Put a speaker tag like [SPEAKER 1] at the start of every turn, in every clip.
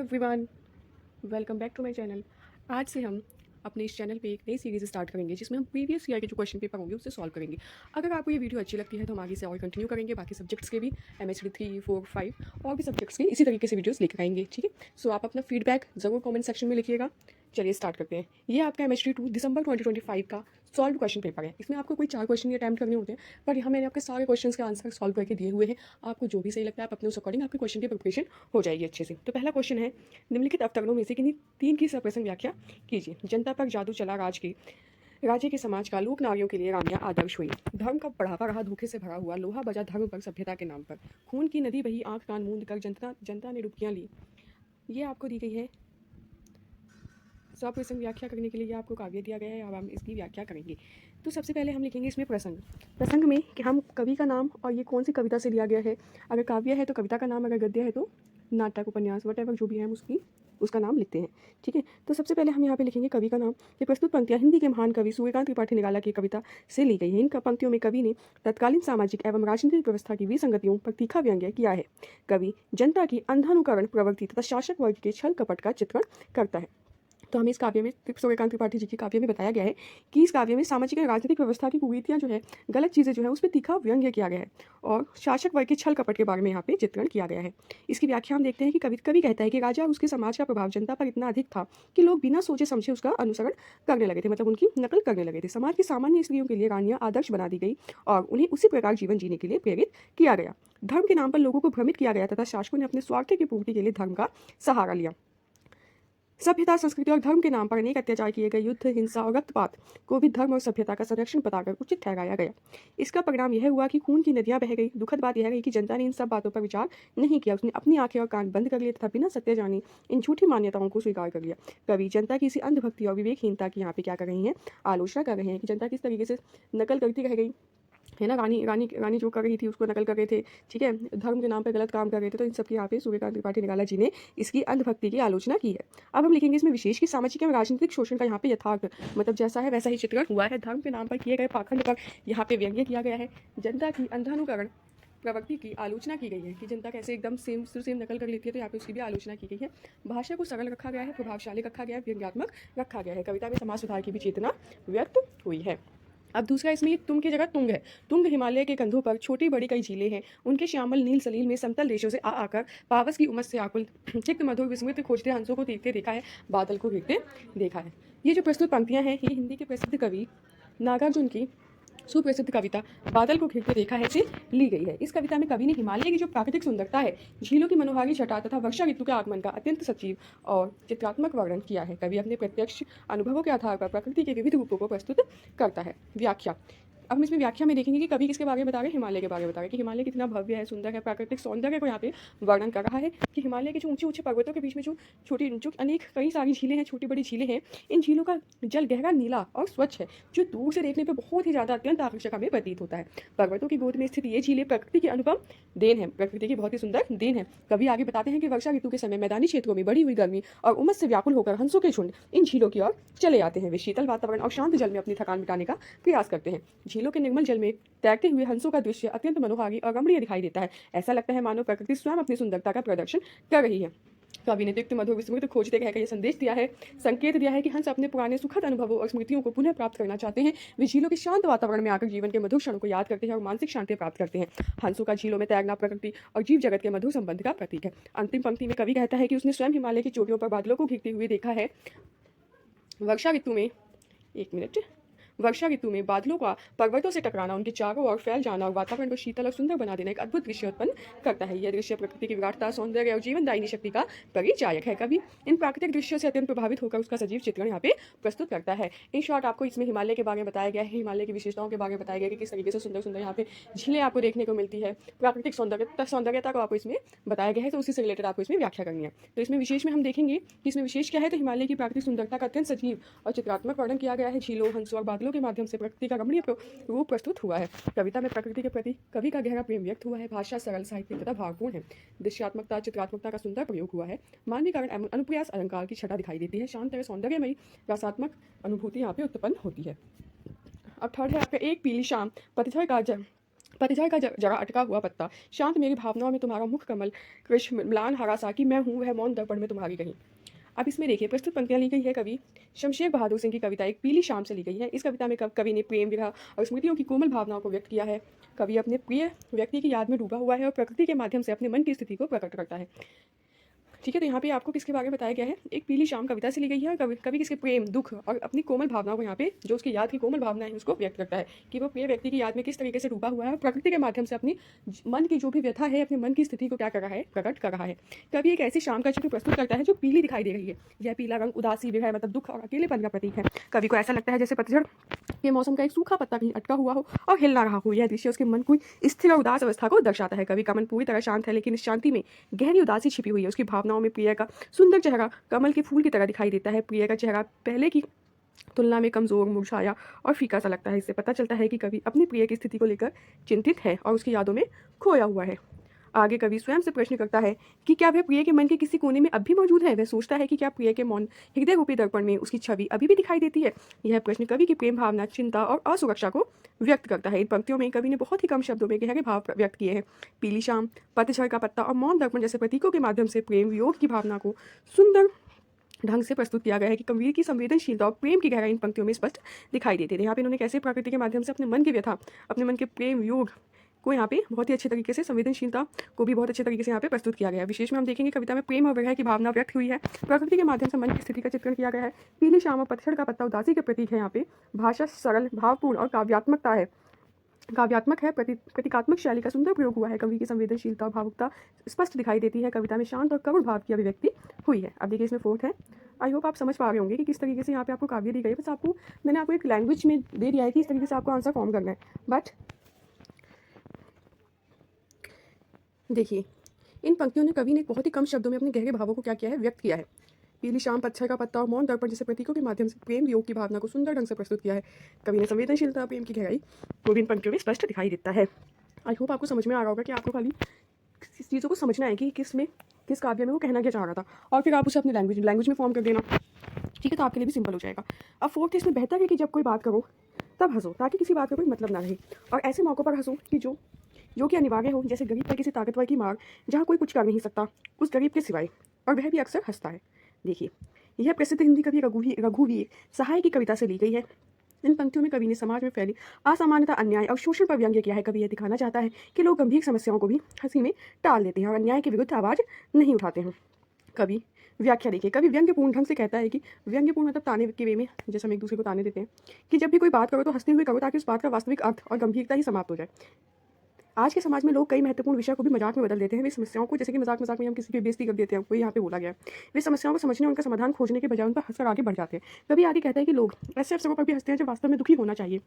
[SPEAKER 1] Everyone, welcome back to my channel. आज से हम अपने इस चैनल पे एक नई सीरीज़ स्टार्ट करेंगे जिसमें हम प्रीवियस ईयर के जो क्वेश्चन पेपर होंगे उससे सॉल्व करेंगे। अगर आपको ये वीडियो अच्छी लगती है तो हम आगे से और कंटिन्यू करेंगे, बाकी सब्जेक्ट्स के भी MHD 3, 4, 5 और भी सब्जेक्ट्स के इसी तरीके से वीडियोस लेकर आएंगे। ठीक है, सो आप अपना फीडबैक ज़रूर कमेंट सेक्शन में लिखिएगा। चलिए स्टार्ट करते हैं। ये आपका MHD 2 दिसंबर 2025 का सॉल्व क्वेश्चन पेपर है। इसमें आपको कोई 4 क्वेश्चन ही अटैम्प्ट करने होते हैं, पर यहाँ मैंने आपके सारे क्वेश्चंस के आंसर सॉल्व करके दिए हुए हैं। आपको जो भी सही लगता है आप अपने उस अकॉर्डिंग आपके क्वेश्चन की प्रिपरेशन हो जाएगी अच्छे से। तो पहला क्वेश्चन है, निम्नलिखित अवतरणों में से किन्हीं 3 की सप्रसंग व्याख्या कीजिए। जनता पर जादू चला राज्य के समाज का, लोक नारियों के लिए रानियां आदर्श हुई, धर्म का बढ़ावा रहा धोखे से भरा हुआ, लोहा बजा धर्म पर सभ्यता के नाम पर, खून की नदी बही आंख कान मूंद कर, जनता ने डुबकियां ली। ये आपको दी गई है। सप्रसंग व्याख्या करने के लिए आपको काव्य दिया गया है। अब हम इसकी व्याख्या करेंगे। तो सबसे पहले हम लिखेंगे इसमें प्रसंग में कि हम कवि का नाम और ये कौन सी कविता से लिया गया है। अगर काव्य है तो कविता का नाम, अगर गद्य है तो नाटक, उपन्यास, वटेवर जो भी है हम उसका नाम लिखते हैं। ठीक है, तो सबसे पहले हम यहाँ पे लिखेंगे कवि का नाम। ये प्रस्तुत पंक्तियाँ हिंदी के महान कवि सूर्यकांत त्रिपाठी निराला की कविता से ली गई है। इन पंक्तियों में कवि ने तत्कालीन सामाजिक एवं राजनीतिक व्यवस्था की विसंगतियों पर तीखा व्यंग्य किया है। कवि जनता की अंधानुकरण प्रवृत्ति तथा शासक वर्ग के छल कपट का चित्रण करता है। तो हमें इस काव्य में सूर्यकांत त्रिपाठी जी की काव्य में बताया गया है कि इस काव्य में सामाजिक और राजनीतिक व्यवस्था की कुरीतियाँ जो है, गलत चीज़ें जो है उस पर तीखा व्यंग्य किया गया है और शासक वर्ग के छल कपट के बारे में यहाँ पे चित्रण किया गया है। इसकी व्याख्या हम देखते हैं कि कवि कहता है कि राजा और उसके समाज का प्रभाव जनता पर इतना अधिक था कि लोग बिना सोचे समझे उसका अनुसरण करने लगे थे, मतलब उनकी नकल करने लगे थे। समाज की सामान्य स्त्रियों के लिए रानियां आदर्श बना दी गई और उन्हें उसी प्रकार जीवन जीने के लिए प्रेरित किया गया। धर्म के नाम पर लोगों को भ्रमित किया गया तथा शासकों ने अपने स्वार्थ की पूर्ति के लिए धर्म का सहारा लिया। सभ्यता, संस्कृति और धर्म के नाम पर अनेक अत्याचार किए गए, युद्ध, हिंसा और रक्तपात को भी धर्म और सभ्यता का संरक्षण बताकर उचित ठहराया गया। इसका परिणाम यह हुआ कि खून की नदियां बह गई। दुखद बात यह रही कि जनता ने इन सब बातों पर विचार नहीं किया। उसने अपनी आंखें और कान बंद कर लिए तथा बिना सत्य जाने इन झूठी मान्यताओं को स्वीकार कर लिया। कवि जनता की इसी अंधभक्ति और विवेकहीनता की यहाँ पे क्या कर रही हैं, आलोचना कर रहे हैं कि जनता किस तरीके से नकल करती रह गई है ना। रानी जो कर रही थी उसको नकल कर रहे थे। ठीक है, धर्म के नाम पे गलत काम कर रहे थे। तो इन सब की यहाँ पे सूर्यकांत त्रिपाठी निराला जी ने इसकी अंधभक्ति की आलोचना की है। अब हम लिखेंगे इसमें विशेष की सामाजिक एवं राजनीतिक शोषण का यहाँ पे यथार्थ, मतलब जैसा है वैसा ही चित्रण हुआ है। धर्म के नाम पर किए गए पाखंड पर यहाँ पे व्यंग्य किया गया है। जनता की अंधानुकरण प्रवृत्ति की आलोचना की गई है कि जनता कैसे एकदम सेम टू सेम नकल कर लेती है, तो यहाँ पे उसकी भी आलोचना की गई है। भाषा को सरल रखा गया है, प्रभावशाली रखा गया है, व्यंग्यात्मक रखा गया है। कविता में समाज सुधार की भी चेतना व्यक्त हुई है। अब दूसरा इसमें ये तुम की जगह तुंग है। तुंग हिमालय के कंधों पर छोटी बड़ी कई झीलें हैं। उनके श्यामल नील सलील में समतल देशों से आकर पावस की उमस से आकुल चित्त मधुर विस्मृत खोजते हंसों को तीरते देखा है, बादल को घेरते देखा है। ये जो प्रस्तुत पंक्तियां हैं ये हिंदी के प्रसिद्ध कवि नागार्जुन की सुप्रसिद्ध कविता बादल को घिरते देखा है से ली गई है। इस कविता में कवि ने हिमालय की जो प्राकृतिक सुंदरता है, झीलों की मनोहारी छटा तथा वर्षा ऋतु के आगमन का अत्यंत सजीव और चित्रात्मक वर्णन किया है। कवि अपने प्रत्यक्ष अनुभवों के आधार पर प्रकृति के विविध रूपों को प्रस्तुत करता है। व्याख्या, अब हम इसमें व्याख्या में देखेंगे कि कवि किसके बारे में बता रहे हैं, हिमालय के बारे में बता रहे हैं कि हिमालय कितना भव्य है, सुंदर है। प्राकृतिक सौंदर्य को यहाँ पे वर्णन कर रहा है कि हिमालय के जो ऊंचे ऊंचे पर्वतों के बीच में जो अनेक कई सारी झीलें हैं, छोटी बड़ी झीलें हैं, इन झीलों का जल गहरा नीला और स्वच्छ है, जो दूर से देखने पर बहुत ही ज़्यादा अत्यंत आकर्षक हमें प्रतीत होता है। पर्वतों की गोद में स्थित ये झीलें प्रकृति की अनुपम देन है, प्रकृति की बहुत ही सुंदर देन है। कवि आगे बताते हैं कि वर्षा ऋतु के समय मैदानी क्षेत्रों में बढ़ी हुई गर्मी और उमस से व्याकुल होकर हंसों के झुंड इन झीलों की ओर चले आते हैं। वे शीतल वातावरण और शांत जल में अपनी थकान मिटाने का प्रयास करते हैं। झीलों के निर्मल जल में तैरते हुए हंसों का दृश्य अत्यंत मनोहारी और रमणीय दिखाई देता है। ऐसा लगता है मानो प्रकृति स्वयं अपनी सुंदरता का प्रदर्शन कर रही है। कवि ने तिक्त मधुर विस्मृत खोजते कहकर यह संदेश दिया है, संकेत दिया है कि हंस अपने पुराने सुखद अनुभवों और स्मृतियों को पुनः प्राप्त करना चाहते हैं। वे झीलों के शांत वातावरण में आकर जीवन के मधुर क्षणों को याद करते हैं और मानसिक शांति प्राप्त करते हैं। हंसों का झीलों में तैरना प्रकृति और जीव जगत के मधुर संबंध का प्रतीक है। अंतिम पंक्ति में कवि कहता है कि उसने स्वयं हिमालय की चोटियों पर बादलों को घिरते हुए देखा है। वर्षा ऋतु में बादलों का पर्वतों से टकराना, उनके चारों ओर फैल जाना और वातावरण को शीतल और सुंदर बना देना एक अद्भुत दृश्य उत्पन्न करता है। यह दृश्य प्रकृति की विराटता, सौंदर्य और जीवनदायिनी शक्ति का परिचायक है। कवि इन प्राकृतिक दृश्यों से अत्यंत प्रभावित होकर उसका सजीव चित्रण यहाँ पे प्रस्तुत करता है। इन शॉर्ट आपको इसमें हिमालय के बारे में बताया गया है, हिमालय की विशेषताओं के बारे में बताया गया कि किस तरीके से सुंदर सुंदर यहाँ पे झीलें आपको देखने को मिलती है। प्राकृतिक सौंदर्यता को आपको इसमें बताया गया है, तो उसी से रिलेटेड आपको इसमें व्याख्या करनी है। तो इसमें विशेष में हम देखेंगे कि इसमें विशेष क्या है, तो हिमालय की प्राकृतिक सुंदरता का अत्यंत सजीव और चित्रात्मक वर्णन किया गया है। झीलों, हंसों और बादलों के माध्यम से प्रकृति का रमणीय रूप प्रस्तुत हुआ है। कविता में प्रकृति के प्रति कवि का गहरा प्रेम व्यक्त हुआ है। भाषा सरल, साहित्यिक तथा भावपूर्ण है। दृश्यात्मकता, चित्रात्मकता का सुंदर प्रयोग हुआ है। मानवीकरण एवं अनुप्रयास अलंकार की छटा दिखाई देती है। शांत एवं सौंदर्यमयी रसात्मक अनुभूति यहाँ पे उत्पन्न होती है। अब थर्ड है आपका एक पीली शाम पतझड़ का जरा अटका हुआ पत्ता, शांत मेरी भावनाओं में तुम्हारा मुख कमल, कृष्ण म्लान हरा सा कि मैं हूँ वह मौन दर्पण में तुम्हारी कहीं। अब इसमें देखिए प्रस्तुत पंक्तियाँ ली गई है कवि शमशेर बहादुर सिंह की कविता एक पीली शाम से ली गई है। इस कविता में कवि ने प्रेम, विरह और स्मृतियों की कोमल भावनाओं को व्यक्त किया है। कवि अपने प्रिय व्यक्ति की याद में डूबा हुआ है और प्रकृति के माध्यम से अपने मन की स्थिति को प्रकट करता है। ठीक है, तो यहाँ पे आपको किसके बारे में बताया गया है, एक पीली शाम कविता से ली गई है और कवि किसके प्रेम, दुख और अपनी कोमल भावनाओं को यहाँ पे जो उसकी याद की कोमल भावना है उसको व्यक्त करता है कि वो प्रिय व्यक्ति की याद में किस तरीके से डूबा हुआ है और प्रकृति के माध्यम से अपनी मन की जो भी व्यथा है, अपने मन की स्थिति को क्या कर रहा है, प्रकट कर रहा है। कवि एक ऐसी शाम का चित्र प्रस्तुत करता है जो पीली दिखाई दे रही है। यह पीला रंग उदासी, विरह मतलब दुख और अकेलेपन का प्रतीक है। कवि को ऐसा लगता है जैसे पतझड़ के मौसम का एक सूखा पत्ता कहीं अटका हुआ हो और हिल ना रहा हो। यह दृश्य उसके मन की स्थिर और उदास अवस्था को दर्शाता है। कवि का मन पूरी तरह शांत है, लेकिन इस शांति में गहरी उदासी छिपी हुई है। उसकी भावनाओं में प्रिय का सुंदर चेहरा कमल के फूल की तरह दिखाई देता है। प्रिय का चेहरा पहले की तुलना में कमजोर, मुरझाया और फीका सा लगता है। इससे पता चलता है कि कवि अपनी प्रिय की स्थिति को लेकर चिंतित है और उसकी यादों में खोया हुआ है। आगे कवि स्वयं से प्रश्न करता है कि क्या वह प्रिय के मन के किसी कोने में अब भी मौजूद है। वह सोचता है कि क्या प्रिय के मौन हृदय रूपी दर्पण में उसकी छवि अभी भी दिखाई देती है। यह प्रश्न कवि की प्रेम भावना, चिंता और असुरक्षा को व्यक्त करता है। इन पंक्तियों में कवि ने बहुत ही कम शब्दों में गहरे भाव व्यक्त किए हैं। पीली शाम, पतझड़ का पत्ता और मौन दर्पण जैसे प्रतीकों के माध्यम से प्रेम, वियोग की भावना को सुंदर ढंग से प्रस्तुत किया गया है कि कवि की संवेदनशीलता और प्रेम की गहराई इन पंक्तियों में स्पष्ट दिखाई देती है। यहाँ पे इन्होंने कैसे प्रकृति के माध्यम से अपने मन की व्यथा, अपने मन के प्रेम, वियोग को यहाँ पे बहुत ही अच्छे तरीके से, संवेदनशीलता को भी बहुत अच्छे तरीके से यहाँ पे प्रस्तुत किया गया है। विशेष में हम देखेंगे कविता में प्रेम और विरह की भावना व्यक्त हुई है। प्रकृति के माध्यम से मन की स्थिति का चित्रण किया गया है। पीली शाम और पतझड़ का पत्ता उदासी के प्रतीक है। यहाँ पे भाषा सरल, भावपूर्ण और काव्यात्मकता है, काव्यात्मक है। प्रतीकात्मक शैली का सुंदर प्रयोग हुआ है। कवि की संवेदनशीलता और भावुकता स्पष्ट दिखाई देती है। कविता में शांत और करुण भाव की अभिव्यक्ति हुई है। अब देखिए इसमें फोर्थ है। आई होप आप समझ पा रहे होंगे कि किस तरीके से यहाँ पे आपको काव्य दी गई है। बस आपको मैंने आपको एक लैंग्वेज में दे दिया है कि इस तरीके से आपको आंसर फॉर्म करना है। बट देखिए इन पंक्तियों ने कवि ने बहुत ही कम शब्दों में अपने गहरे भावों को क्या किया है, व्यक्त किया है। पीली शाम, पतझड़ का पत्ता और मौन दर्पण जैसे प्रतीकों के माध्यम से प्रेम, वियोग की भावना को सुंदर ढंग से प्रस्तुत किया है। कवि ने संवेदनशीलता, प्रेम की गहराई को भी इन पंक्तियों में स्पष्ट दिखाई देता है। आई होप आपको समझ में आ रहा होगा कि आपको खाली इस चीज़ों को समझना है कि किस काव्य में वो कहना क्या चाह रहा था और फिर आप उसे अपनी लैंग्वेज में फॉर्म कर देना। ठीक है, तो आपके लिए भी सिंपल हो जाएगा। अब फोर्थ इसमें बेहतर है कि जब कोई बात करो तब हंसो, ताकि किसी बात का कोई मतलब ना रहे, और ऐसे मौक़ों पर हंसो कि जो कि अनिवार्य हो, जैसे गरीब पर किसी ताकतवर की मार, जहाँ कोई कुछ कर नहीं सकता उस गरीब के सिवाय, और वह भी अक्सर हंसता है। देखिए यह प्रसिद्ध हिंदी कवि रघुवीर सहाय की कविता से ली गई है। इन पंक्तियों में कवि ने समाज में फैली असामान्यता, अन्याय और शोषण पर व्यंग्य किया है। कवि यह दिखाना चाहता है कि लोग गंभीर समस्याओं को भी हंसी में टाल देते हैं और अन्याय के विरुद्ध आवाज़ नहीं उठाते हैं। कवि व्याख्या देखिए, कवि व्यंग्यपूर्ण ढंग से कहता है कि व्यंग्यपूर्ण मतलब ताने के वे में, जैसे हम एक दूसरे को ताने देते हैं, कि जब भी कोई बात करो तो हंसते हुए करो, ताकि उस बात का वास्तविक अर्थ और गंभीरता ही समाप्त हो जाए। आज के समाज में लोग कई महत्वपूर्ण विषय को भी मजाक में बदल देते हैं। वे समस्याओं को, जैसे कि मजाक में हम किसी की बेइज्जती कर देते हैं, कोई यहाँ पे बोला गया है, वे समस्याओं को समझने, उनका समाधान खोजने के बजाय उन पर हंसकर आगे बढ़ जाते हैं। कभी आगे कहता है कि लोग ऐसे अवसरों पर भी हंसते हैं जब वास्तव में दुखी होना चाहिए।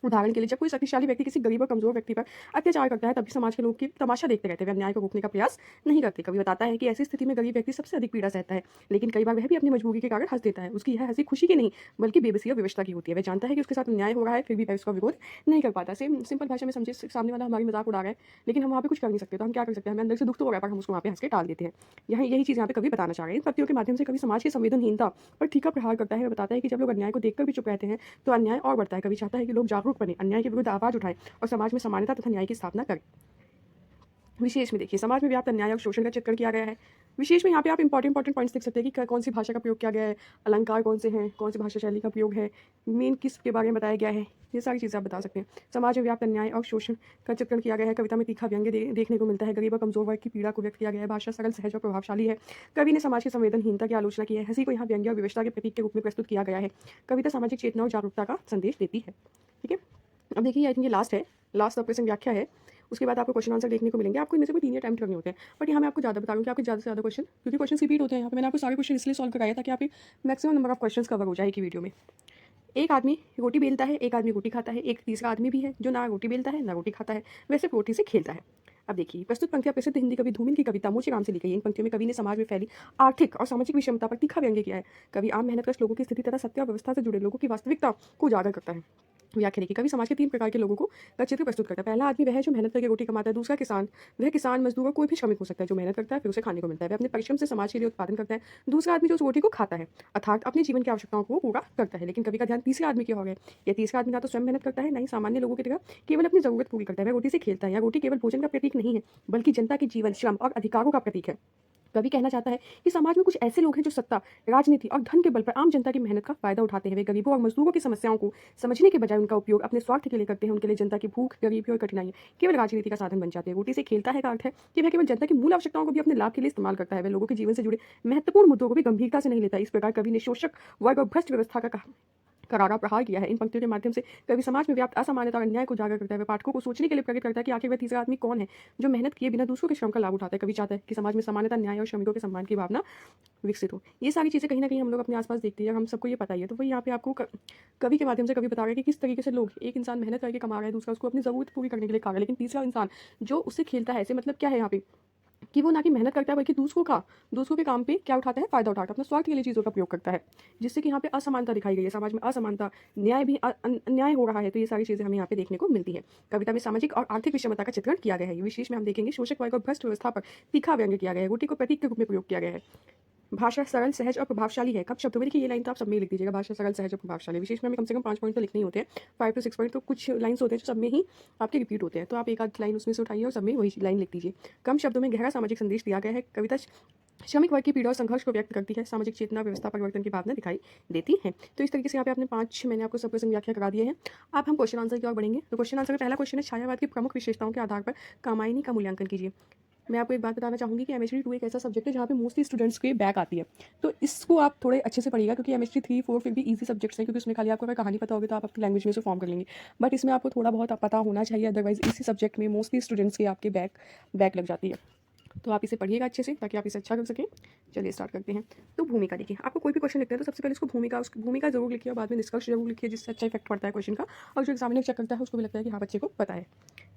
[SPEAKER 1] उदाहरण के लिए जब कोई शक्तिशाली व्यक्ति किसी गरीब और कमजोर व्यक्ति पर अत्याचार करता है, तभी समाज के लोग की तमाशा देखते रहते हैं, वे अन्याय को रोकने का प्रयास नहीं करते। कवि बताता है कि ऐसी स्थिति में गरीब व्यक्ति सबसे अधिक पीड़ा सहता है, लेकिन कई बार वह भी अपनी मजबूरी के कारण हंस देता है। उसकी यह हंसी खुशी की नहीं बल्कि बेबसी और विवशता की होती है। वह जानता है कि उसके साथ अन्याय हो रहा है, फिर भी वह उसका विरोध नहीं कर पाता। सिंपल भाषा में समझे, सामने वाला हमारी मजाक उड़ा रहा है, लेकिन हम वहाँ पे कुछ कर नहीं सकते, तो हम क्या कर सकते हैं, हमें अंदर से दुख तो हो रहा है पर हम उसको वहाँ पे हंस के टाल देते हैं। यही चीज़ यहाँ पे कवि बताना चाह रहे हैं। इन पत्तियों के माध्यम से कवि समाज की संवेदनहीनता पर ठीका प्रहार करता है। वह बताता है कि जब लोग अन्याय को देखकर भी चुप रहते हैं तो अन्याय और बढ़ता है। कवि चाहता है कि लोग जागरूक बने, अन्याय के विरुद्ध आवाज उठाएं और समाज में समानता तथा न्याय की स्थापना करें। विशेष में देखिए समाज में व्याप्त अन्याय और शोषण का चित्रण किया गया है। विशेष में यहाँ पे आप इंपॉर्टेंट पॉइंट्स देख सकते हैं कि कौन सी भाषा का प्रयोग किया गया है, अलंकार कौन से हैं, कौन सी भाषा शैली का प्रयोग है, मेन किसके बारे में बताया गया है, ये सारी चीज़ें आप बता सकते हैं। समाज में व्याप्त अन्याय और शोषण का चित्रण किया गया है। कविता में तीखा व्यंग्य देखने को मिलता है। गरीब और कमजोर वर्ग की पीड़ा को व्यक्त किया गया है। भाषा सरल, सहज और प्रभावशाली है। कवि ने समाज की संवेदनहीनता की आलोचना की है। हंसी को यहाँ व्यंग्य और विवशता के प्रतीक के रूप में प्रस्तुत किया गया है। कविता सामाजिक चेतना और जागरूकता का संदेश देती है। ठीक है, अब देखिए आई थिंक ये लास्ट ऑपरेशन व्याख्या है। उसके बाद आपको क्वेश्चन आंसर देखने को मिलेंगे। आपको इनमें से कोई 3 अटेम्प्ट करने होते हैं, बट यहाँ मैं आपको ज़्यादा बता रहा हूँ कि आपके ज़्यादा से ज़्यादा क्वेश्चन, क्योंकि क्वेश्चन रिपीट होते हैं यहाँ पे। मैंने आपको सारे क्वेश्चन इसलिए सॉल्व कराया ताकि आप maximum number of question cover हो जाए कि वीडियो में। एक आदमी रोटी बेलता है, एक आदमी रोटी खाता है, एक तीसरा आदमी भी है जो ना रोटी बेलता है ना रोटी खाता है, वैसे रोटी से खेलता है। अब देखिए प्रस्तुत पंक्तियां प्रसिद्ध हिंदी कवि धूमिल की कविता मोचेराम से ली गई है। इन पंक्तियों में कवि ने समाज में फैली आर्थिक और सामाजिक विषमता पर तीखा व्यंग्य किया है। कवि आम मेहनतकश लोगों की स्थिति तथा सत्य और व्यवस्था से जुड़े लोगों की वास्तविकता को उजागर करता है। व्याख्या देखिए, कवि समाज के 3 प्रकार के लोगों को का चित्र प्रस्तुत करता है। पहला आदमी वह है जो मेहनत करके रोटी कमाता है, दूसरा किसान, वह किसान, मजदूर और कोई भी श्रमिक हो सकता है जो मेहनत करता है फिर उसे खाने को मिलता है। वह अपने परिश्रम से समाज के लिए उत्पादन करता है। दूसरा आदमी जो उस रोटी को खाता है अर्थात अपने जीवन की आवश्यकताओं को पूरा करता है। लेकिन कवि का ध्यान तीसरे आदमी की ओर है। यह तीसरा आदमी ना तो स्वयं मेहनत करता है, ना ही सामान्य लोगों की तरह केवल अपनी जरूरत पूरी करता है। वह रोटी से खेलता है। या रोटी केवल भोजन का प्रतीक नहीं है बल्कि जनता के जीवन, श्रम और अधिकारों का प्रतीक है। कवि कहना चाहता है कि समाज में कुछ ऐसे लोग हैं जो सत्ता, राजनीति और धन के बल पर आम जनता की मेहनत का फायदा उठाते हैं। वे गरीबों और मजदूरों की समस्याओं को समझने के बजाय उनका उपयोग अपने स्वार्थ के लिए करते हैं। उनके लिए जनता की भूख, गरीबी और कठिनाइयां केवल राजनीति का साधन बन जाते हैं। रोटी से खेलता है का अर्थ है कि वह केवल जनता की मूल आवश्यकताओं को भी अपने लाभ के लिए इस्तेमाल करता है। वह लोगों के जीवन से जुड़े महत्वपूर्ण मुद्दों को भी गंभीरता से नहीं लेता। इस प्रकार कवि ने शोषक वर्ग और भ्रष्ट व्यवस्था का करारा प्रहार किया है। इन पंक्तियों के माध्यम से कवि समाज में व्याप्त असमानता और अन्याय को उजागर करता है। वह पाठकों को सोचने के लिए प्रेरित करता है कि आखिर वह तीसरा आदमी कौन है जो मेहनत किए बिना दूसरों के श्रम का लाभ उठाता है। कवि चाहता है कि समाज में समानता, न्याय और श्रमिकों के सम्मान की भावना विकसित हो। ये सारी चीज़ें कहीं ना कहीं हम लोग अपने आसपास देखते हैं, हम सबको ये पता ही है। तो वही यहाँ पे आपको कवि के माध्यम से कवि बता रहा है कि किस तरीके से लोग, एक इंसान मेहनत करके कमा रहा है, दूसरा उसको अपनी जरूरत पूरी करने के लिए खा रहा है, लेकिन तीसरा इंसान जो उससे खेलता है, ऐसे मतलब क्या है यहाँ पे कि वो ना कि मेहनत करता है बल्कि दूसरों के काम पे क्या उठाता है, फायदा उठाता है, अपने स्वार्थ के लिए चीज़ों का प्रयोग करता है, जिससे कि यहाँ पे असमानता दिखाई गई है। समाज में असमानता, न्याय भी अन्याय हो रहा है। तो ये सारी चीज़ें हमें यहाँ पे देखने को मिलती है। कविता में सामाजिक और आर्थिक विषमता का चित्रण किया गया है। ये विशेष में हम देखेंगे शोषक वर्ग और भ्रष्ट व्यवस्था पर तीखा व्यंग्य किया गया है। रोटी को प्रतीक के रूप में प्रयोग किया गया है। भाषा सरल, सहज और प्रभावशाली है। कब शब्दों में देखिए, ये लाइन तो आप सब में लिख दीजिएगा, भाषा सरल, सहज और प्रभावशाली। विशेष में हमें कम से कम 5 पॉइंट तो लिखने ही होते हैं, 5 to 6 पॉइंट। तो कुछ लाइन्स होते हैं जो सब में ही आपके रिपीट होते हैं, तो आप एक आध लाइन उसमें से उठाइए और सब में वही लाइन लिख दीजिए। कम शब्दों में गहरा सामाजिक संदेश दिया गया है। कविता श्रमिक वर्ग की पीड़ा और संघर्ष को व्यक्त करती है। सामाजिक चेतना, व्यवस्था परिवर्तन की भावना दिखाई देती है। तो इस तरीके से यहाँ पे आपने 5 मैंने आपको सब प्रसंग व्याख्या करा दिए हैं। अब हम क्वेश्चन आंसर की ओर बढ़ेंगे। तो क्वेश्चन आंसर का पहला क्वेश्चन है, छायावाद की प्रमुख विशेषताओं के आधार पर कामायनी का मूल्यांकन कीजिए। मैं आपको एक बात बताना चाहूँगी कि एमएचडी 2 एक ऐसा सब्जेक्ट है जहाँ पे मोस्टली स्टूडेंट्स के बैक आती है। तो इसको आप थोड़े अच्छे से पढ़िएगा, क्योंकि एमएचडी 3, 4 फिर भी इजी सब्जेक्ट्स हैं, क्योंकि उसमें खाली आपको अगर कहानी पता होगी तो आप अपनी लैंग्वेज में उसे फॉर्म कर लेंगे। बट इसमें आपको थोड़ा बहुत पता होना चाहिए, अदरवाइज इसी सब्जेक्ट में मोस्टली स्टूडेंट्स के आपके बैक लग जाती है। तो आप इसे पढ़िएगा अच्छे से ताकि आप इसे अच्छा कर सकें। चलिए स्टार्ट करते हैं। तो भूमिका देखिए, आपको कोई भी क्वेश्चन लिखते हैं तो सबसे पहले उसको भूमिका जरूर लिखिए और बाद में निष्कर्ष जरूर लिखिए, जिससे अच्छा इफेक्ट पड़ता है क्वेश्चन का, और जो एग्जामिनर चेक करता है उसको भी लगता है कि हाँ बच्चे को पता है।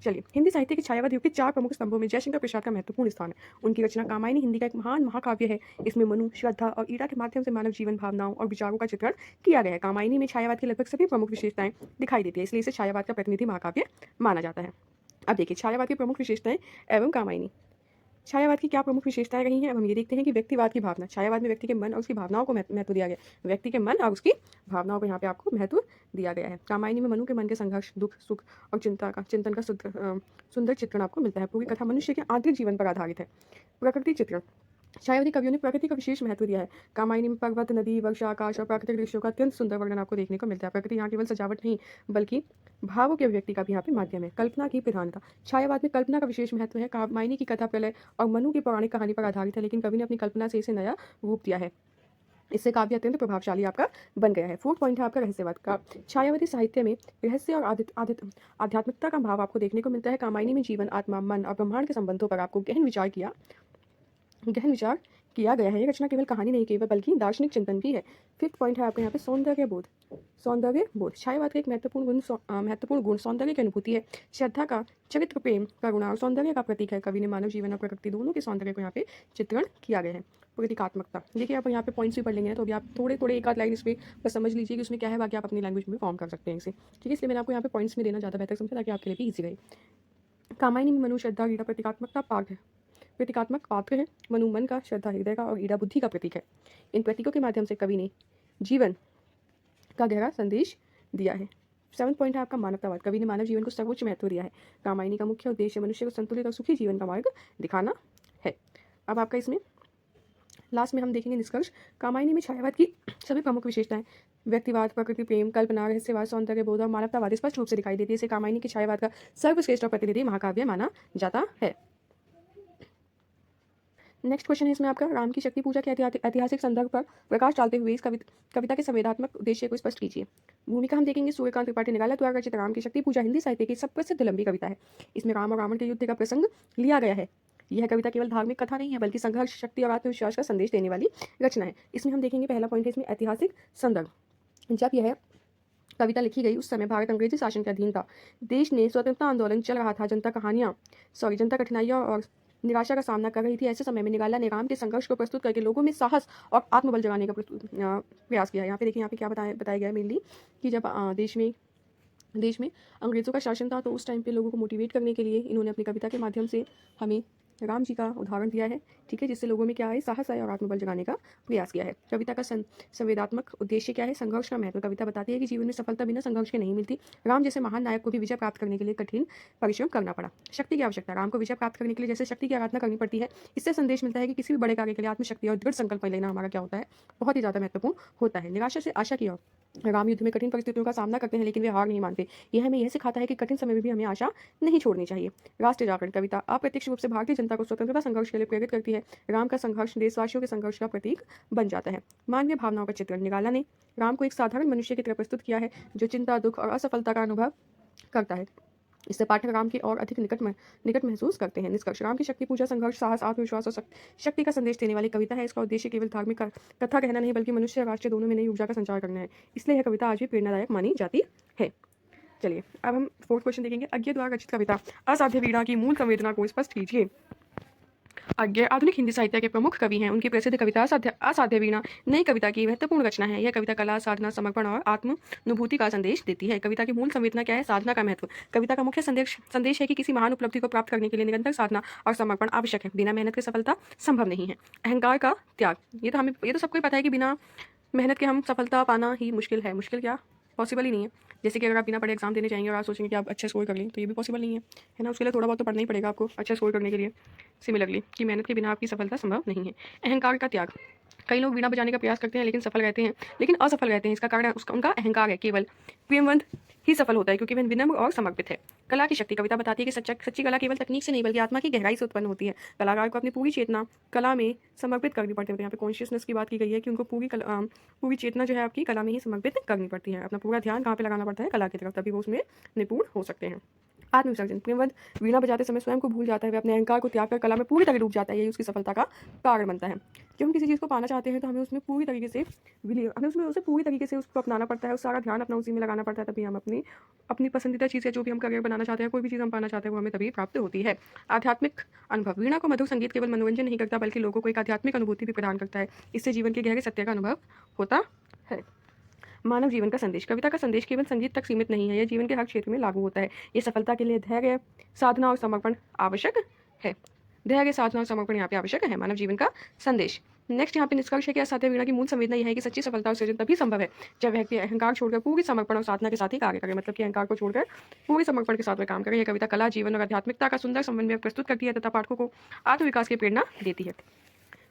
[SPEAKER 1] चलिए, हिंदी साहित्य के छायावाद युग के 4 प्रमुख स्तंभों में जयशंकर प्रसाद का महत्वपूर्ण स्थान है। उनकी रचना कामायनी हिंदी का एक महान महाकाव्य है। इसमें मनु, श्रद्धा और ईड़ा के माध्यम से मानव जीवन, भावनाओं और विचारों का चित्रण किया गया है। कामायनी में छायावाद की लगभग सभी प्रमुख विशेषताएं दिखाई देती है, इसलिए इसे छायावाद का प्रतिनिधि महाकाव्य माना जाता है। अब देखिए, छायावाद की प्रमुख विशेषताएं एवं कामायनी। छायावाद की क्या प्रमुख विशेषताएं रही हैं, अब हम ये देखते हैं कि व्यक्तिवाद की भावना। छायावाद में व्यक्ति के मन और उसकी भावनाओं को महत्व दिया गया। व्यक्ति के मन और उसकी भावनाओं को यहाँ पे आपको महत्व दिया गया है। कामायनी में मनु के मन के संघर्ष, दुख, सुख और चिंतन का सुंदर चित्रण आपको मिलता है। पूरी कथा मनुष्य के आंतरिक जीवन पर आधारित है। प्रकृति चित्रण, छायावादी कवियों ने प्रकृति का विशेष महत्व दिया है। कामायनी में पर्वत, नदी, वर्षा, आकाश और प्राकृतिक दृश्यों का अत्यंत सुंदर वर्णन आपको देखने को मिलता है। प्रकृति यहाँ केवल सजावट नहीं बल्कि भावों के अभिव्यक्ति का भी यहाँ पे माध्यम है। कल्पना की प्रधानता, छायावाद में कल्पना का विशेष महत्व है। कामायनी की कथा प्रलय और मनु की पौराणिक कहानी पर आधारित है, लेकिन कवि ने अपनी कल्पना से इसे नया रूप दिया है। इससे काव्य अत्यंत प्रभावशाली आपका बन गया है। 4th पॉइंट है आपका रहस्यवाद का। छायावादी साहित्य में रहस्य और आध्यात्मिकता का भाव आपको देखने को मिलता है। कामायनी में जीवन, आत्मा, मन और ब्रह्मांड के संबंधों पर आपको गहन विचार किया गया है। ये रचना केवल कहानी नहीं केवल बल्कि दार्शनिक चिंतन भी है। 5th पॉइंट है आपके यहाँ पे सौंदर्य बोध। छायावाद का एक महत्वपूर्ण गुण सौंदर्य की अनुभूति है। श्रद्धा का चरित्र, प्रेम, करुणा और सौंदर्य का प्रतीक है। कवि ने मानव जीवन और प्रकृति दोनों के सौंदर्य को यहाँ पे चित्रण किया गया है। प्रतीकात्मकता, देखिए आप यहाँ पे पॉइंट्स भी पढ़ लेंगे ना, तो अभी आप थोड़े एक आध लाइन इसमें बस समझ लीजिए कि उसमें क्या है, बाकी आप अपनी लैंग्वेज में फॉर्म कर सकते हैं इसे। ठीक है, इसलिए मैंने आपको यहाँ पे पॉइंट्स में देना ज़्यादा बेहतर समझा ताकि आपके लिए भी ईजी रहे। कामायनी में मनु, श्रद्धा, ईड़ा प्रतीकात्मक पात्र है। मनु मन का, श्रद्धा हृदय का और ईड़ा बुद्धि का प्रतीक है। इन प्रतीकों के माध्यम से कवि ने जीवन का गहरा संदेश दिया है। 7th पॉइंट है आपका मानवतावाद। कवि ने मानव जीवन को सर्वोच्च महत्व दिया है। कामायनी का मुख्य उद्देश्य मनुष्य को संतुलित और सुखी जीवन का मार्ग दिखाना है। अब आपका इसमें लास्ट में हम देखेंगे निष्कर्ष। कामायनी में छायावाद की सभी प्रमुख विशेषताएं व्यक्तिवाद, प्रकृति प्रेम, कल्पना, रहस्यवाद, सौंदर्य बोध और मानवतावाद स्पष्ट रूप से दिखाई देती है। इसे कामायनी के छायावाद का सर्वश्रेष्ठ प्रतिनिधि महाकाव्य माना जाता है। नेक्स्ट क्वेश्चन है इसमें आपका, राम की शक्ति पूजा के ऐतिहासिक संदर्भ पर प्रकाश डालते हुए इस कविता के संवेदनात्मक उद्देश्य को स्पष्ट कीजिए। भूमिका हम देखेंगे सूर्यकांत त्रिपाठी निराला द्वारा रचित राम की शक्ति पूजा हिंदी साहित्य की सब प्रसिद्ध लंबी कविता है। इसमें राम और रावण के युद्ध का प्रसंग लिया गया है। यह कविता केवल धार्मिक कथा नहीं है बल्कि संघर्ष, शक्ति और आत्मविश्वास का संदेश देने वाली रचना है। इसमें हम देखेंगे पहला पॉइंट है इसमें ऐतिहासिक संदर्भ। जब यह कविता लिखी गई उस समय भारत अंग्रेजी शासन के अधीन था। देश में स्वतंत्रता आंदोलन चल रहा था। जनता कठिनाइयाँ और निराशा का सामना कर रही थी। ऐसे समय में निराला ने राम के संघर्ष को प्रस्तुत करके लोगों में साहस और आत्मबल जगाने का प्रयास किया। यहाँ पे देखिए, यहाँ पे क्या बताया गया है मेनली कि जब देश में देश में अंग्रेज़ों का शासन था, तो उस टाइम पे लोगों को मोटिवेट करने के लिए इन्होंने अपनी कविता के माध्यम से हमें राम जी का उदाहरण दिया है, ठीक है, जिससे लोगों में क्या है, साहस आए और आत्मबल जगाने का प्रयास किया है। कविता का संवेदात्मक उद्देश्य क्या है? संघर्ष का महत्व। कविता बताती है कि जीवन में सफलता बिना संघर्ष के नहीं मिलती। राम जैसे महान नायक को भी विजय प्राप्त करने के लिए कठिन परिश्रम करना पड़ा। शक्ति की आवश्यकता। राम को विजय प्राप्त करने के लिए जैसे शक्ति की आराधना करनी पड़ती है, इससे संदेश मिलता है कि किसी भी बड़े कार्य के लिए आत्मशक्ति और दृढ़ संकल्प लेना हमारा क्या होता है, बहुत ही ज़्यादा महत्वपूर्ण होता है। निराशा से आशा की ओर। राम युद्ध में कठिन परिस्थितियों का सामना करते हैं, लेकिन वे हार नहीं मानते। यह हमें यह सिखाता है कि कठिन समय में भी हमें आशा नहीं छोड़नी चाहिए। राष्ट्रीय जागरण। कविता अप्रत्यक्ष रूप से भारतीय जनता को स्वतंत्रता संघर्ष के लिए प्रेरित करती है। राम का संघर्ष देशवासियों के संघर्ष का प्रतीक बन जाता है। मानवीय भावनाओं का चित्रण। निराला ने राम को एक साधारण मनुष्य की तरह प्रस्तुत किया है, जो चिंता, दुख और असफलता का अनुभव करता है। इससे पाठक राम के और अधिक निकट महसूस करते हैं। निष्कर्ष। राम की शक्ति पूजा, संघर्ष, साहस, आत्मविश्वास और शक्ति का संदेश देने वाली कविता है। इसका उद्देश्य केवल धार्मिक कथा कहना नहीं, बल्कि मनुष्य और राष्ट्र दोनों में नई ऊर्जा का संचार करना है। इसलिए यह कविता आज भी प्रेरणादायक मानी जाती है। चलिए अब हम 4th क्वेश्चन देखेंगे। अज्ञे द्वारा रचित कविता असाध्य वीणा की मूल संवेदना को स्पष्ट कीजिए। अज्ञे आधुनिक हिंदी साहित्य के प्रमुख कवि हैं। उनकी प्रसिद्ध कविता असाध्य वीणा नई कविता की महत्वपूर्ण रचना है। यह कविता कला, साधना, समर्पण और आत्मानुभूति का संदेश देती है। कविता की मूल संवेदना क्या है? साधना का महत्व। कविता का मुख्य संदेश है कि किसी महान उपलब्धि को प्राप्त करने के लिए निरंतर साधना और समर्पण आवश्यक है। बिना मेहनत के सफलता संभव नहीं है। अहंकार का त्याग। ये तो सबको पता है कि बिना मेहनत के हम सफलता पाना ही मुश्किल है। मुश्किल क्या, पॉसिबल ही नहीं है। जैसे कि अगर आप बिना पढ़े एग्जाम देने जाएंगे और आप सोचेंगे कि आप अच्छे स्कोर कर लें, तो ये भी पॉसिबल नहीं है ना। उसके लिए थोड़ा बहुत तो पढ़ना ही पड़ेगा आपको अच्छा स्कोर करने के लिए। सिमिलरली कि मेहनत के बिना आपकी सफलता संभव नहीं है। अहंकार का त्याग। कई लोग वीणा बजाने का प्रयास करते हैं लेकिन असफल रहते हैं। इसका कारण उनका अहंकार है। केवल प्रेमवंत ही सफल होता है, क्योंकि वह विनम्र और समर्पित है। कला की शक्ति। कविता बताती है कि सच्ची कला केवल तकनीक से नहीं, बल्कि आत्मा की गहराई से उत्पन्न होती है। कलाकार को अपनी पूरी चेतना कला में समर्पित करनी पड़ती है। यहाँ पे कॉन्शियसनेस की बात की गई है कि उनको पूरी चेतना जो है आपकी कला में ही समर्पित करनी पड़ती है। अपना पूरा ध्यान कहाँ पे लगाना पड़ता है? कला की तरफ, तभी वो उसमें निपुण हो सकते हैं। आत्मविसर्जन। प्रेमवंत वीणा बजाते समय स्वयं को भूल जाता है। वह अपने अहंकार को त्याग कर कला में पूरी तरह डूब जाता है। यही उसकी सफलता का कारण बनता है। जब हम किसी चीज़ को पाना चाहते हैं तो हमें उसमें पूरी तरीके से उसको अपनाना पड़ता है। उस सारा ध्यान अपना उसी में लगाना पड़ता है, तभी हम अपनी पसंदीदा चीज़ है, जो भी हम करियर बनाना चाहते हैं, कोई भी चीज़ हम पाना चाहते हैं, वो हमें तभी प्राप्त होती है। आध्यात्मिक अनुभव। वीणा को मधुर संगीत केवल मनोरंजन नहीं करता, बल्कि लोगों को एक आध्यात्मिक अनुभूति भी प्रदान करता है। इससे जीवन के गहरे सत्य का अनुभव होता है। मानव जीवन का संदेश। कविता का संदेश केवल संगीत तक सीमित नहीं है, यह जीवन के हर क्षेत्र में लागू होता है। ये सफलता के लिए धैर्य, साधना और समर्पण आवश्यक है। धैर्य, साधना और समर्पण यहाँ पे आवश्यक है। मानव जीवन का संदेश। नेक्स्ट यहाँ पे निष्कर्ष है कि असाध्य वीणा की मूल संवेदना यह है कि सच्ची सफलता और सृजन तभी संभव है जब व्यक्ति अहंकार छोड़कर पूरी समर्पण और साधना के साथ ही कार्य करे। मतलब कि अहंकार को छोड़कर पूरी समर्पण के साथ में काम करे। यह कविता कला, जीवन और आध्यात्मिकता का सुंदर समन्वय प्रस्तुत करती है तथा पाठकों को आत्मविकास की प्रेरणा देती है।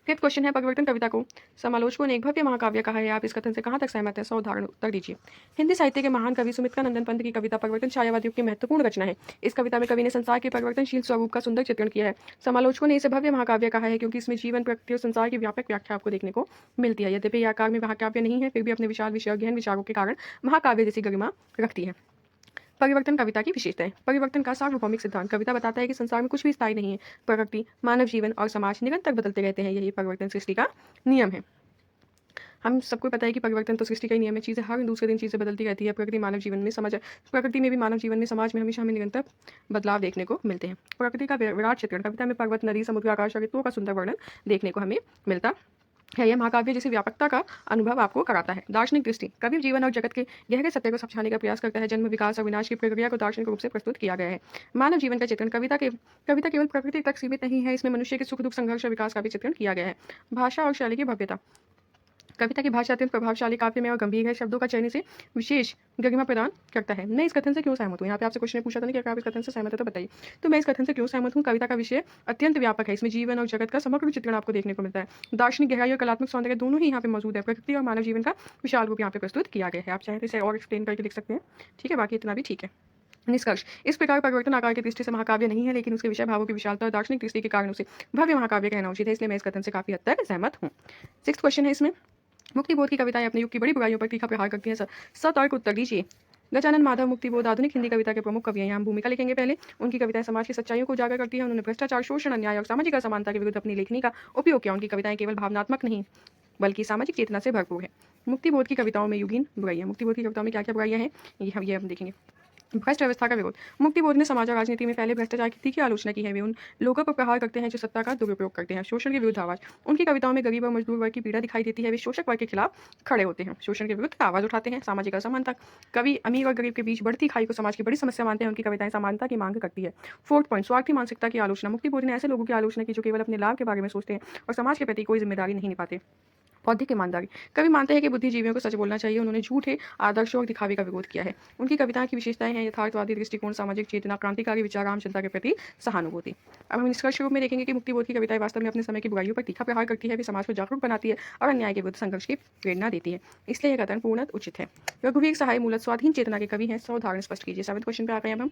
[SPEAKER 1] 5th क्वेश्चन है, परिवर्तन कविता को समालोचकों ने एक भव्य महाकाव्य कहा है। आप इस कथन से कहां तक सहमत है? 100 उदाहरण उत्तर दीजिए। हिंदी साहित्य के महान कवि सुमित्रानंदन पंत की कविता परिवर्तन छायावाद युग की महत्वपूर्ण रचना है। इस कविता में कवि ने संसार के परिवर्तनशील स्वरूप का सुंदर चित्रण किया है। समालोचकों ने इसे भव्य महाकाव्य कहा है क्योंकि इसमें जीवन, प्रकृति और संसार की व्यापक व्याख्या आपको देखने को मिलती है। यद्यपि यह आकार में महाकाव्य नहीं है, फिर भी अपने विशाल विषय और गहन विचारों के कारण महाकाव्य जैसी गरिमा रखती है। परिवर्तन कविता की विशेषताएं। परिवर्तन का सार्वभौमिक सिद्धांत। कविता बताता है कि संसार में कुछ भी स्थायी नहीं है। प्रकृति, मानव जीवन और समाज निरंतर बदलते रहते हैं। यही परिवर्तन सृष्टि का नियम है। हम सबको पता है कि परिवर्तन तो सृष्टि का ही नियम है। चीज़ें हर दूसरे दिन चीज़ें बदलती रहती है। प्रकृति में भी मानव जीवन में, समाज में हमेशा हमें निरंतर बदलाव देखने को मिलते हैं। प्रकृति का विराट चित्रण। कविता में पर्वत, नदी, समुद्र, आकाश और ऋतुओं का सुंदर वर्णन देखने को हमें मिलता है। यह महाकाव्य जैसी व्यापकता का अनुभव आपको कराता है। दार्शनिक दृष्टि। कवि जीवन और जगत के गहरे सत्य को समझाने का प्रयास करता है। जन्म, विकास और विनाश की प्रक्रिया को दार्शनिक रूप से प्रस्तुत किया गया है। मानव जीवन का चित्रण। कविता केवल प्रकृति तक सीमित नहीं है, इसमें मनुष्य के सुख दुख, संघर्ष और विकास का भी चित्रण किया गया है। भाषा और शैली की भव्यता। कविता की भाषा अत्यंत प्रभावशाली, काव्यमय और गंभीर है। शब्दों का चयन इसे विशेष गरिमा प्रदान करता है। मैं इस कथन से क्यों सहमत हूँ? यहाँ पे आपसे क्वेश्चन पूछा था ना कि अगर आप इस कथन से सहमत है तो बताइए। तो मैं इस कथन से क्यों सहमत हूँ? कविता का विषय अत्यंत व्यापक है। इसमें जीवन और जगत का समग्र चित्रण आपको देखने को मिलता है। दार्शनिक गहराई और कलात्मक सौंदर्य दोनों ही यहाँ पे मौजूद है। प्रकृति और मानव जीवन का विशाल रूप यहाँ पे प्रस्तुत किया गया है। आप चाहें तो इसे और एक्सप्लेन करके लिख सकते हैं, ठीक है, बाकी इतना भी ठीक है। निष्कर्ष। इस प्रकार परिवर्तन आकार की दृष्टि से महाकाव्य नहीं है, लेकिन उसके विषय भावों की विशालता और दार्शनिक दृष्टि के कारण उसे भव्य महाकाव्य कहना उचित है। इसलिए मैं इस कथन से काफी हद तक सहमत हूँ। 6th क्वेश्चन है इसमें, मुक्तिबोध की कविताएं अपने युग की बड़ी बुराइयों पर तीखा प्रहार करती हैं। सतर्क उत्तर दीजिए। गजानन माधव मुक्तिबोध आधुनिक हिंदी कविता के प्रमुख कवि हैं। यहाँ हम भूमिका लिखेंगे पहले। उनकी कविताएं समाज की सच्चाइयों को उजागर करती हैं। उन्होंने भ्रष्टाचार, शोषण, अन्याय और सामाजिक असमानता के विरुद्ध अपनी लेखनी का उपयोग किया। उनकी कविताएं केवल भावनात्मक नहीं बल्कि सामाजिक चेतना से भरपूर है। मुक्तिबोध की कविताओं में युगीन बुराइयां। मुक्तिबोध की कविताओं में क्या क्या बुराइयां हैं ये हम देखेंगे। भ्रष्ट व्यवस्था का विरोध। मुक्ति बोध ने समाज और राजनीति में फैले भ्रष्टाचार की तीखी आलोचना की है। वे उन लोगों पर प्रहार करते हैं जो सत्ता का दुरुपयोग करते हैं। शोषण के विरुद्ध आवाज। उनकी कविताओं में गरीब और मजदूर वर्ग की पीड़ा दिखाई देती है। वे शोषक वर्ग के खिलाफ खड़े होते हैं, शोषण के विरुद्ध आवाज उठाते हैं। सामाजिक असमानता। कवि अमीर और गरीब के बीच बढ़ती खाई को समाज की बड़ी समस्या मानते हैं। उनकी कविताएं समानता की मांग करती है। फोर्थ पॉइंट, स्वार्थी मानसिकता की आलोचना। मुक्ति बोध ने ऐसे लोगों की आलोचना की जो केवल अपने लाभ के बारे में सोचते हैं और समाज के प्रति कोई जिम्मेदारी नहीं निभाते। बौद्धिक ईमानदारी। कवि मानते हैं कि बुद्धिजीवियों को सच बोलना चाहिए। उन्होंने झूठे आदर्शों और दिखावे का विरोध किया है। उनकी कविताओं की विशेषताएं हैं यथार्थवादी दृष्टिकोण, सामाजिक चेतना, क्रांतिकारी विचार, आम जनता के प्रति सहानुभूति। अब हम निष्कर्ष रूप में देखेंगे कि मुक्ति बोध की कविताएं वास्तव में अपने समय की बुराइयों पर तीखा प्रहार करती है। वे समाज को जागरूक बनाती है और अन्याय के विरुद्ध संघर्ष की प्रेरणा देती है। इसलिए यह कथन पूर्ण उचित है। रघुवीर सहाय मूलतः स्वाधीन चेतना के कवि हैं। 100 उदाहरण स्पष्ट कीजिए। 7वें क्वेश्चन पे आ गए अब हम।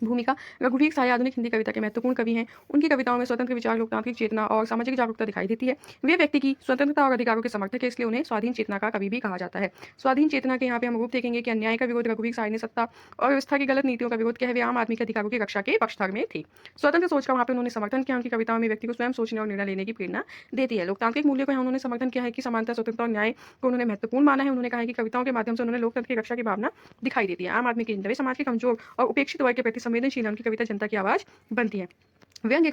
[SPEAKER 1] भूमिका। रघुवीर सहाय आधुनिक हिंदी कविता के महत्वपूर्ण कवि हैं। उनकी कविताओं में स्वतंत्र विचार, लोकतांत्रिक चेतना और सामाजिक जागरूकता दिखाई देती है। वे व्यक्ति की स्वतंत्रता और अधिकारों के समर्थक है, इसलिए उन्हें स्वाधीन चेतना का कवि भी कहा जाता है। स्वाधीन चेतना के यहाँ पे हम रूप देखेंगे कि अन्याय का विरोध। रघुवीर सहाय ने सत्ता और व्यवस्था की गलत नीतियों का विरोध किया है। वे आम आदमी के अधिकारों की रक्षा के पक्षधर में थे। स्वतंत्र सोच का वहाँ पे उन्होंने समर्थन किया। उनकी कविताओं में व्यक्ति को स्वयं सोचने और निर्णय लेने की प्रेरणा देती है। लोकतांत्रिक मूल्यों का यहाँ उन्होंने समर्थन किया है कि समानता, स्वतंत्रता और न्याय को उन्होंने महत्वपूर्ण माना है। उन्होंने कहा है कि कविताओं के माध्यम से उन्होंने लोकतंत्र की रक्षा की भावना दिखाई देती है। आम आदमी की चिंता, वे समाज के कमजोर और उपेक्षित वर्ग के प्रति संवेदनशील है। उनकी कविता जनता की आवाज बनती है। व्यंग्य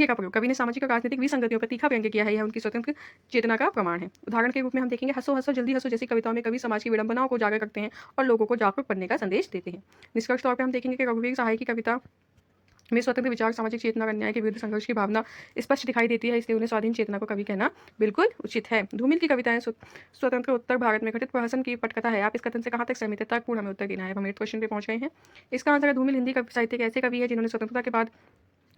[SPEAKER 1] का प्रयोग। कवि ने सामाजिक और राजनीतिक विसंगतियों पर तीखा व्यंग्य किया है। यह उनकी स्वतंत्र चेतना का प्रमाण है। उदाहरण के रूप में हम देखेंगे हंसो हंसो जल्दी हंसो जैसी कविताओं में कवि समाज की विडंबनाओं को उजागर करते हैं और लोगों को जागरूक बनने का संदेश देते हैं। निष्कर्ष तौर पर हम देखेंगे कि रघुवीर सहाय की कविता में स्वतंत्र विचार, सामाजिक चेतना और अन्याय के विरुद्ध संघर्ष की भावना स्पष्ट दिखाई देती है, इसलिए उन्हें स्वाधीन चेतना को कवि कहना बिल्कुल उचित है। धूमिल की कविताएं स्वतंत्र उत्तर भारत में घटित प्रहसन की पटकथा है। आप इस कथन से कहाँ तक सहमत है? तर्कपूर्ण हमें उत्तर देना है। हम 8 क्वेश्चन पे पहुंच गए हैं। इसका आंसर है धूमिल हिंदी साहित्य के ऐसे कवि है जिन्होंने स्वतंत्रता के बाद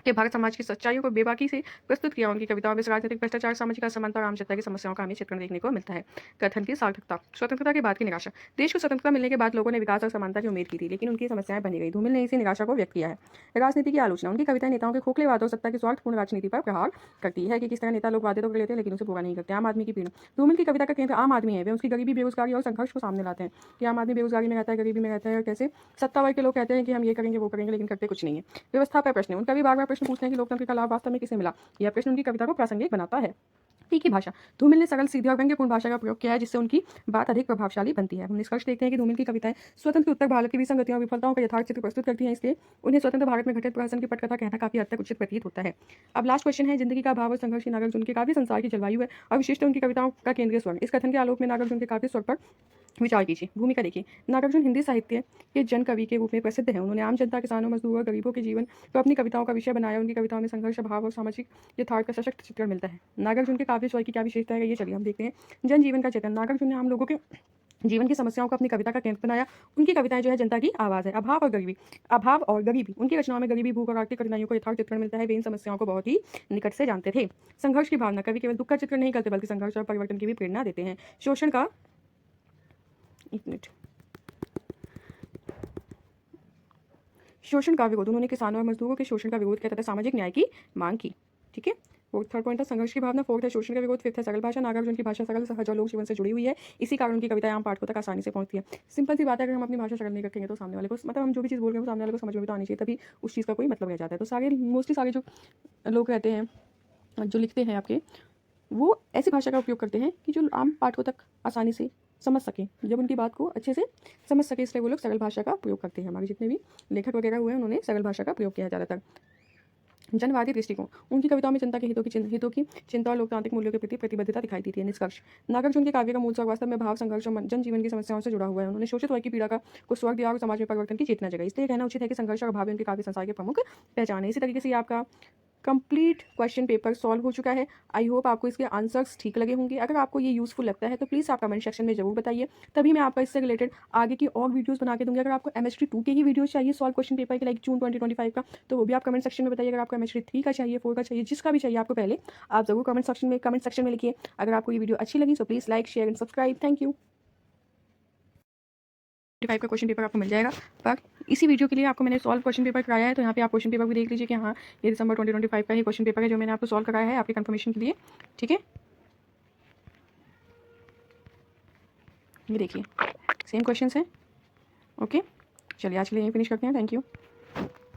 [SPEAKER 1] के भारत समाज की सच्चाइयों को बेबाकी से प्रस्तुत किया। उनकी कविताओं में राजनीतिक भ्रष्टाचार, सामाजिक असमानता और आम जनता की समस्याओं का हमें चित्रण देखने को मिलता है। कथन की सार्थकता। स्वतंत्रता के बाद की निराशा। देश को स्वतंत्रता मिलने के बाद लोगों ने विकास और समानता की उम्मीद की थी, लेकिन उनकी समस्याएं बनी गई। धूमिल ने इसी निराशा को व्यक्त किया है। राजनीति की आलोचना। उनकी कविताएं नेताओं के खोखले वादों और सत्ता की स्वार्थपूर्ण राजनीति पर प्रहार करती है कि किस तरह नेता लोग वादे तो कर लेते हैं लेकिन उसे पूरा नहीं करते। आम आदमी की पीड़ा। धूमिल की कविता का केंद्र आम आदमी है। वे उसकी गरीबी, बेरोजगारी और संघर्ष को सामने लाते हैं कि आम आदमी बेरोजगारी में रहता है, गरीबी में रहता है और कैसे सत्ता वर्ग के लोग कहते हैं कि हम ये करेंगे वो करेंगे लेकिन करते कुछ नहीं है। व्यवस्था पर प्रश्न। उनका भी बार बार प्रश्न पूछते हैं कि लोकतंत्र का लाभ वास्तव में किसे मिला। यह प्रश्न उनकी कविता को प्रासंगिक बनाता है। तीखी भाषा। धूमिल ने सरल, सीधी और व्यंग्यपूर्ण भाषा का प्रयोग किया है जिससे उनकी बात अधिक प्रभावशाली बनती है। हम निष्कर्ष देखते हैं कि धूमिल की कविताएं स्वतंत्र उत्तर भारत की विसंगतियों और विफलताओं का यथार्थ चित्र प्रस्तुत करती हैं, इसलिए उन्हें स्वतंत्र भारत में घटित प्रहसन की पटकथा कहना काफी हद तक उचित प्रतीत होता है। अब लास्ट क्वेश्चन है जिंदगी का अभाव और संघर्ष की नागार्जुन के काव्य संसार की जलवायु है और विशिष्ट उनकी कविताओं का केंद्रीय स्वर। इस कथन के आलोक में नागार्जुन के काव्य स्वर पर विचार कीजिए। भूमिका देखिए। नागार्जुन हिंदी साहित्य के जन कवि के रूप में प्रसिद्ध है। उन्होंने आम जनता, किसानों, मजदूरों और गरीबों के जीवन को अपनी कविताओं का विषय बनाया। उनकी कविताओं में संघर्ष, अभाव और सामाजिक यथार्थ का सशक्त चित्रण मिलता है। नागार्जुन के काव्य स्वर की क्या विशेषता है ये चलिए हम देखते हैं। जन जीवन का चेतन। नागार्जुन ने आम लोगों के जीवन की समस्याओं को अपनी कविता का केंद्र बनाया। उनकी कविताएं जो है जनता की आवाज है। अभाव और गरीबी। उनकी रचनाओं में गरीबी, भूख और आर्थिक कठिनाइयों को यथार्थ चित्रण मिलता है। वे इन समस्याओं को बहुत ही निकट से जानते थे। संघर्ष की भावना। कवि केवल दुख का चित्र नहीं करते बल्कि संघर्ष और परिवर्तन की भी प्रेरणा देते हैं। शोषण का शोषण का विरोध। उन्होंने किसानों और मजदूरों के शोषण का विरोध किया तथा सामाजिक न्याय की मांग की। ठीक है। थर्ड पॉइंट था संघर्ष की भावना। फोर्थ है शोषण का विरोध। फिफ्थ है सरल भाषा। नागार्जुन की भाषा सरल, सहज और लोक जीवन से जुड़ी हुई है। इसी कारण उनकी कविताएं आम पाठकों तक आसानी से पहुंचती है। सिंपल सी बात है, अगर हम अपनी भाषा सरल नहीं रखेंगे तो सामने वाले को मतलब हम जो भी चीज़ बोल रहे हैं वो सामने वाले को समझ में भी तो आनी चाहिए, तभी उस चीज़ का कोई मतलब रह जाता है। तो मोस्टली सारे जो लोग रहते हैं जो लिखते हैं आपके, वो ऐसी भाषा का उपयोग करते हैं कि जो आम पाठकों तक आसानी से समझ सकें, जब उनकी बात को अच्छे से समझ सके, इसलिए वो लोग सरल भाषा का प्रयोग करते हैं। हमारे जितने भी लेखक वगैरह हुए हैं उन्होंने सरल भाषा का प्रयोग किया है ज़्यादातर। जनवादी दृष्टिकोण। उनकी कविताओं में जनता के हितों की चिंता और लोकतांत्रिक मूल्यों के प्रति प्रतिबद्धता दिखाई देती है। निष्कर्ष। नागार्जुन के काव्य का मूल स्वर वास्तव में भाव, संघर्ष और जन जीवन की समस्याओं से जुड़ा हुआ है। उन्होंने शोषित वर्ग की पीड़ा को स्वर्ग दिया और समाज में परिवर्तन की चेतना जगाई। इसलिए कहना उचित है कि संघर्ष और भाव उनके काव्य संसार के प्रमुख पहचान है। इसी तरीके से आपका कंप्लीट क्वेश्चन पेपर सॉल्व हो चुका है। आई होप आपको इसके आंसर्स ठीक लगे होंगे। अगर आपको ये यूज़फुल लगता है तो प्लीज़ आप कमेंट सेक्शन में जरूर बताइए, तभी मैं आपका इससे रिलेटेड आगे की और वीडियोस बना के दूंगी। अगर आपको MHT 2 के ही वीडियोस चाहिए सॉल्व क्वेश्चन पेपर के, लाइक जून 2025 का, तो वो भी आप कमेंट सेक्शन में बताइए। अगर आपको MHT 3 का चाहिए, 4 का चाहिए, जिसका भी चाहिए आपको, पहले आप जरूर कमेंट सेक्शन में लिखिए। अगर आपको ये वीडियो अच्छी लगी तो please like, share and subscribe. Thank you. 25 का क्वेश्चन पेपर आपको मिल जाएगा। पर इसी वीडियो के लिए आपको मैंने सॉल्व क्वेश्चन पेपर कराया है, तो यहाँ पे आप क्वेश्चन पेपर भी देख लीजिए कि हाँ ये दिसंबर 2025 का ही क्वेश्चन पेपर है जो मैंने आपको सॉल्व कराया है आपके कंफर्मेशन के लिए। ठीक है, ये देखिए सेम क्वेश्चन है। ओके, चलिए आज के लिए यहीं फिनिश करते हैं। Thank you.